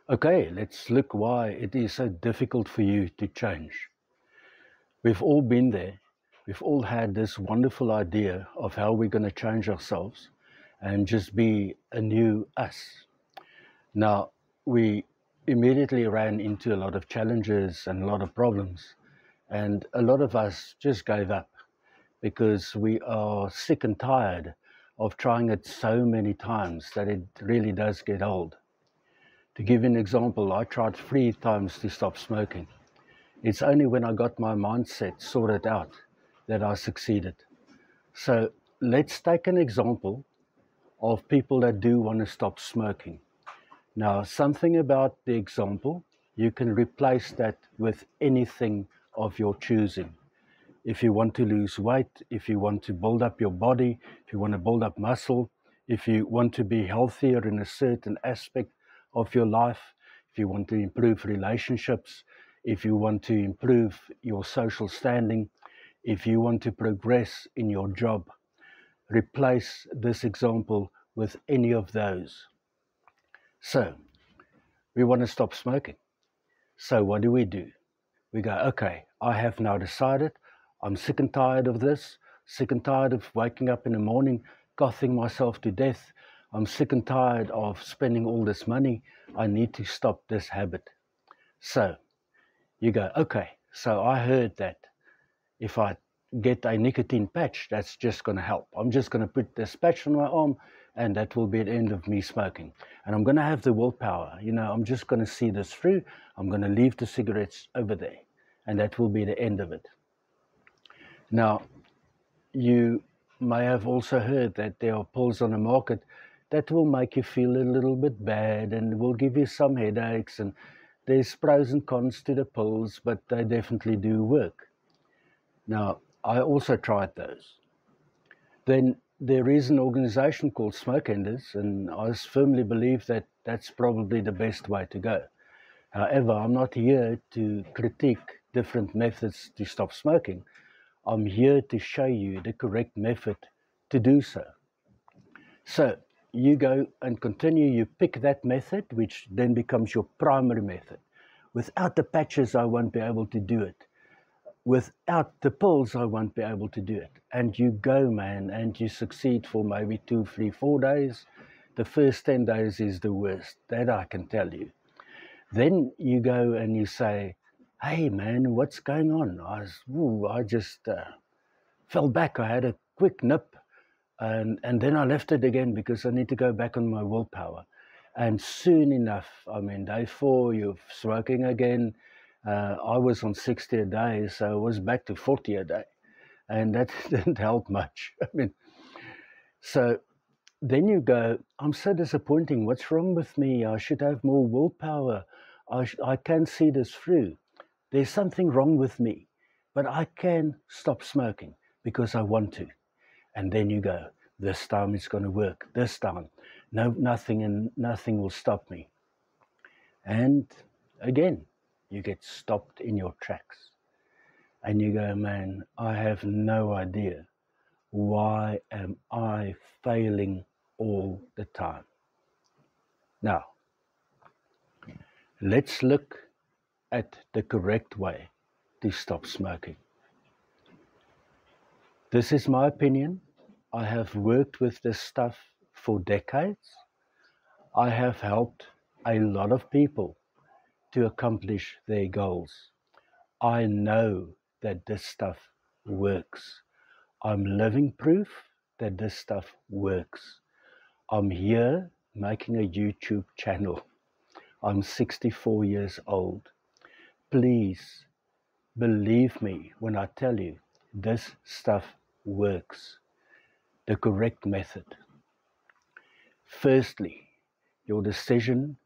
Okay, let's look why it is so difficult for you to change. We've all been there. We've all had this wonderful idea of how we're going to change ourselves and just be a new us. Now, we immediately ran into a lot of challenges and a lot of problems, and a lot of us just gave up because we are sick and tired of trying it so many times that it really does get old. To give you an example, I tried 3 times to stop smoking. It's only when I got my mindset sorted out that I succeeded. So let's take an example of people that do want to stop smoking. Now, something about the example, you can replace that with anything of your choosing. If you want to lose weight, if you want to build up your body, if you want to build up muscle, if you want to be healthier in a certain aspect of your life, if you want to improve relationships, if you want to improve your social standing, if you want to progress in your job, replace this example with any of those. So, we want to stop smoking. So, what do? We go, okay, I have now decided I'm sick and tired of this, sick and tired of waking up in the morning, coughing myself to death. I'm sick and tired of spending all this money. I need to stop this habit. So you go, okay, so I heard that if I get a nicotine patch, that's just going to help. I'm just going to put this patch on my arm and that will be the end of me smoking. And I'm going to have the willpower. I'm just going to see this through. I'm going to leave the cigarettes over there and that will be the end of it. Now, you may have also heard that there are pills on the market that will make you feel a little bit bad and will give you some headaches, and there's pros and cons to the pills, but they definitely do work. Now, I also tried those. Then there is an organization called Smoke Enders, and I firmly believe that that's probably the best way to go. However, I'm not here to critique different methods to stop smoking. I'm here to show you the correct method to do so. So you go and continue, you pick that method, which then becomes your primary method. Without the patches, I won't be able to do it. Without the pills, I won't be able to do it. And you go, man, and you succeed for maybe 2, 3, 4 days. The first 10 days is the worst, that I can tell you. Then you go and you say, hey, man, what's going on? I just fell back. I had a quick nip, and then I left it again because I need to go back on my willpower. And soon enough, I mean, day 4, you're smoking again. I was on 60 a day, so I was back to 40 a day. And that didn't help much. I mean, so then you go, I'm so disappointing. What's wrong with me? I should have more willpower. I can see this through. There's something wrong with me, but I can stop smoking because I want to. And then you go, this time it's going to work. This time, no, nothing will stop me. And again, you get stopped in your tracks. And you go, man, I have no idea. Why am I failing all the time? Now, let's look at the correct way to stop smoking. This is my opinion. I have worked with this stuff for decades. I have helped a lot of people to accomplish their goals. I know that this stuff works. I'm living proof that this stuff works. I'm here making a YouTube channel. I'm 64 years old. Please believe me when I tell you this stuff works. The correct method. Firstly, your decision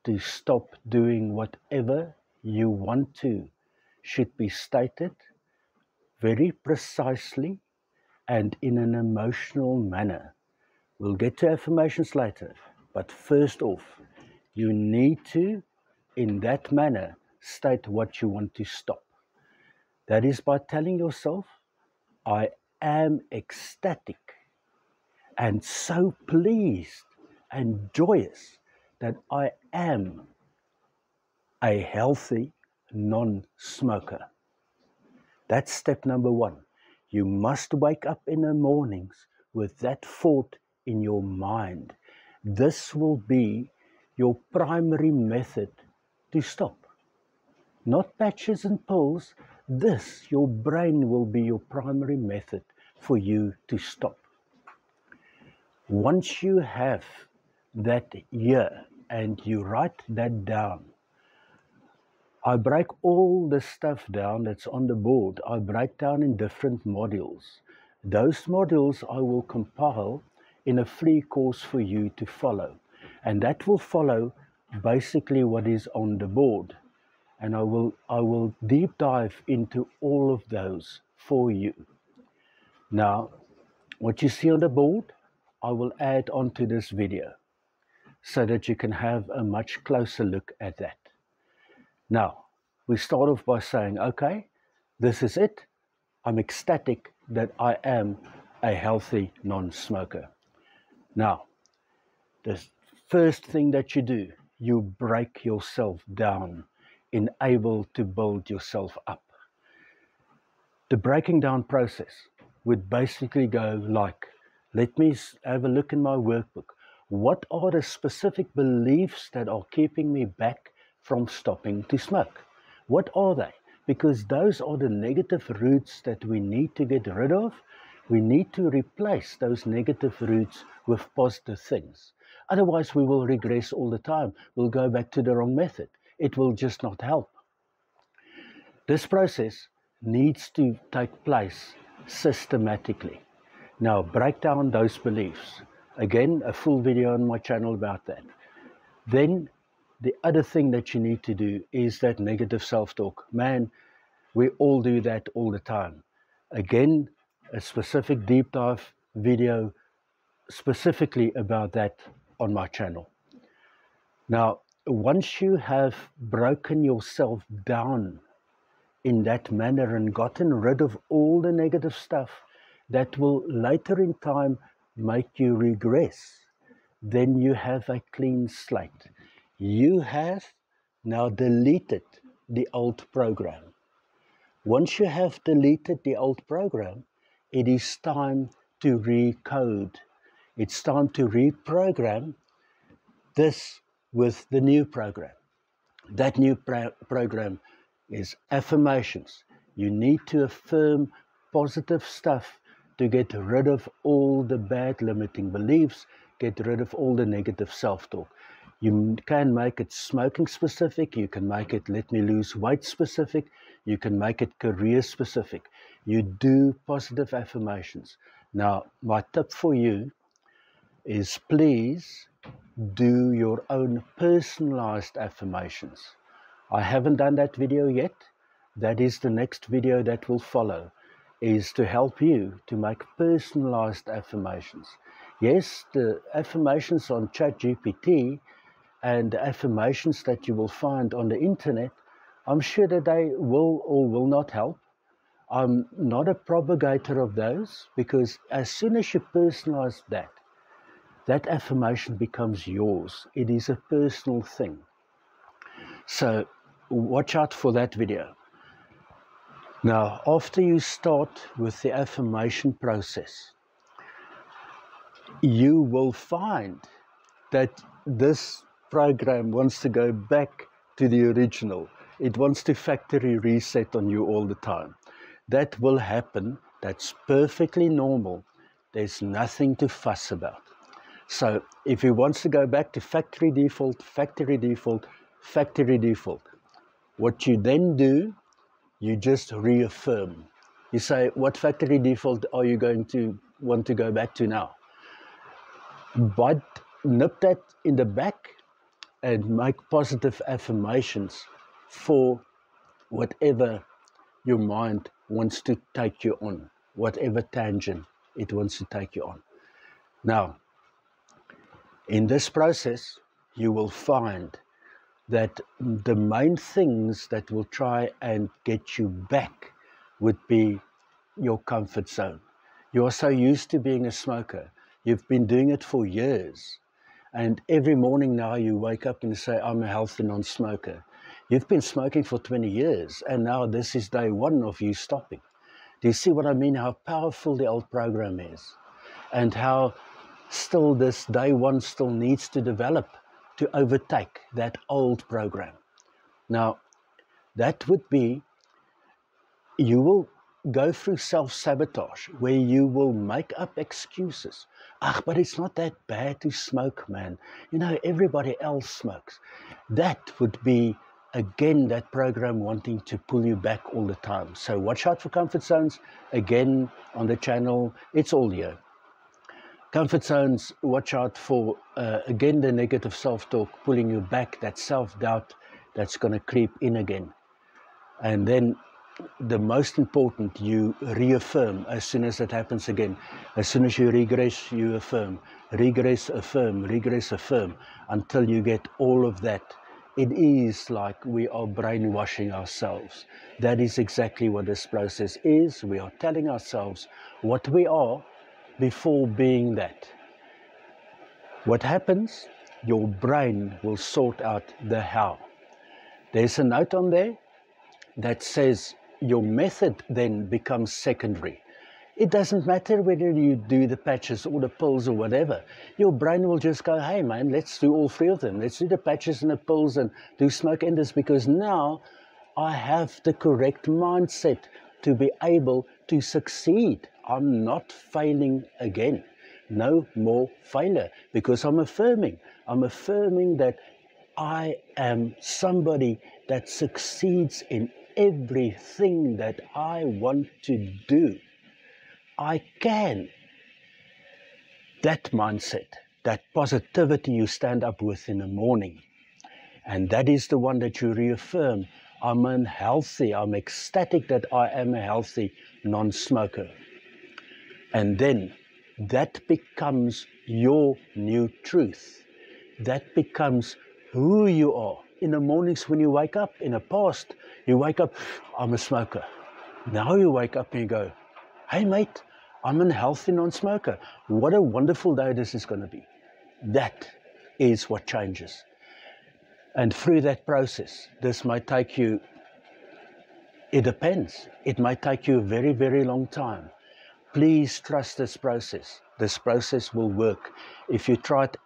to stop doing whatever you want to should be stated very precisely and in an emotional manner. We'll get to affirmations later, but first off, you need to, in that manner, state what you want to stop. That is by telling yourself, I am ecstatic and so pleased and joyous that I am a healthy non-smoker. That's step number one. You must wake up in the mornings with that thought in your mind. This will be your primary method to stop. Not patches and pills. This, your brain, will be your primary method for you to stop. Once you have that here and you write that down, I break all the stuff down that's on the board. I break down in different modules. Those modules I will compile in a free course for you to follow. And that will follow basically what is on the board. And I will deep dive into all of those for you. Now, what you see on the board, I will add onto this video so that you can have a much closer look at that. Now, we start off by saying, okay, this is it. I'm ecstatic that I am a healthy non-smoker. Now, the first thing that you do, you break yourself down, enable to build yourself up. The breaking down process would basically go like, let me have a look in my workbook. What are the specific beliefs that are keeping me back from stopping to smoke? What are they? Because those are the negative roots that we need to get rid of. We need to replace those negative roots with positive things. Otherwise, we will regress all the time. We'll go back to the wrong method. It will just not help. This process needs to take place systematically. Now, break down those beliefs. Again, a full video on my channel about that. Then, the other thing that you need to do is that negative self-talk. Man, we all do that all the time. Again, a specific deep dive video specifically about that on my channel. Now, once you have broken yourself down in that manner and gotten rid of all the negative stuff that will later in time make you regress, then you have a clean slate. You have now deleted the old program. Once you have deleted the old program, it is time to recode. It's time to reprogram this with the new program. That new program is affirmations. You need to affirm positive stuff to get rid of all the bad limiting beliefs, get rid of all the negative self-talk. You can make it smoking specific, you can make it let me lose weight specific, you can make it career specific. You do positive affirmations. Now, my tip for you is please do your own personalized affirmations. I haven't done that video yet. That is the next video that will follow, is to help you to make personalized affirmations. Yes, the affirmations on ChatGPT and the affirmations that you will find on the internet, I'm sure that they will or will not help. I'm not a propagator of those, because as soon as you personalize that, that affirmation becomes yours. It is a personal thing. So watch out for that video. Now, after you start with the affirmation process, you will find that this program wants to go back to the original. It wants to factory reset on you all the time. That will happen. That's perfectly normal. There's nothing to fuss about. So if it wants to go back to factory default, what you then do, you just reaffirm. You say, what factory default are you going to want to go back to now? But nip that in the back and make positive affirmations for whatever your mind wants to take you on, whatever tangent it wants to take you on. Now, in this process, you will find that the main things that will try and get you back would be your comfort zone. You are so used to being a smoker. You've been doing it for years. And every morning now you wake up and say, I'm a healthy non-smoker. You've been smoking for 20 years, and now this is day one of you stopping. Do you see what I mean? How powerful the old program is, and how still this day one still needs to develop to overtake that old program. Now, that would be, you will go through self-sabotage where you will make up excuses. But it's not that bad to smoke, man. You know, everybody else smokes. That would be, again, that program wanting to pull you back all the time. So watch out for comfort zones. Again, on the channel, it's all here. Comfort zones, watch out for, again, the negative self-talk pulling you back, that self-doubt that's going to creep in again. And then the most important, you reaffirm as soon as it happens again. As soon as you regress, you affirm. Regress, affirm, regress, affirm, until you get all of that. It is like we are brainwashing ourselves. That is exactly what this process is. We are telling ourselves what we are before being that. What happens? Your brain will sort out the how. There's a note on there that says your method then becomes secondary. It doesn't matter whether you do the patches or the pills or whatever. Your brain will just go, hey man, let's do all three of them. Let's do the patches and the pills and do smoke enders, because now I have the correct mindset to be able to succeed. I'm not failing again. No more failure, because I'm affirming that I am somebody that succeeds in everything that I want to do. I can. That mindset, that positivity you stand up with in the morning, and that is the one that you reaffirm. I'm unhealthy. I'm ecstatic that I am a healthy non-smoker. And then that becomes your new truth. That becomes who you are. In the mornings when you wake up, in the past, you wake up, I'm a smoker. Now you wake up and you go, hey mate, I'm a healthy non-smoker. What a wonderful day this is going to be. That is what changes. And through that process, this might take you, it depends. It might take you a very, very long time. Please trust this process. This process will work. If you tried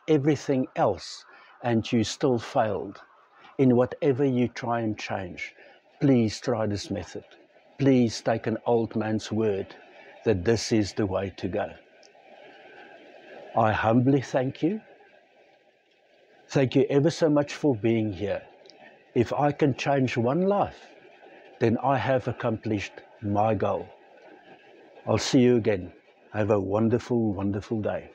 everything else and you still failed in whatever you try and change, please try this method. Please take an old man's word that this is the way to go. I humbly thank you. Thank you ever so much for being here. If I can change one life, then I have accomplished my goal. I'll see you again. Have a wonderful, wonderful day.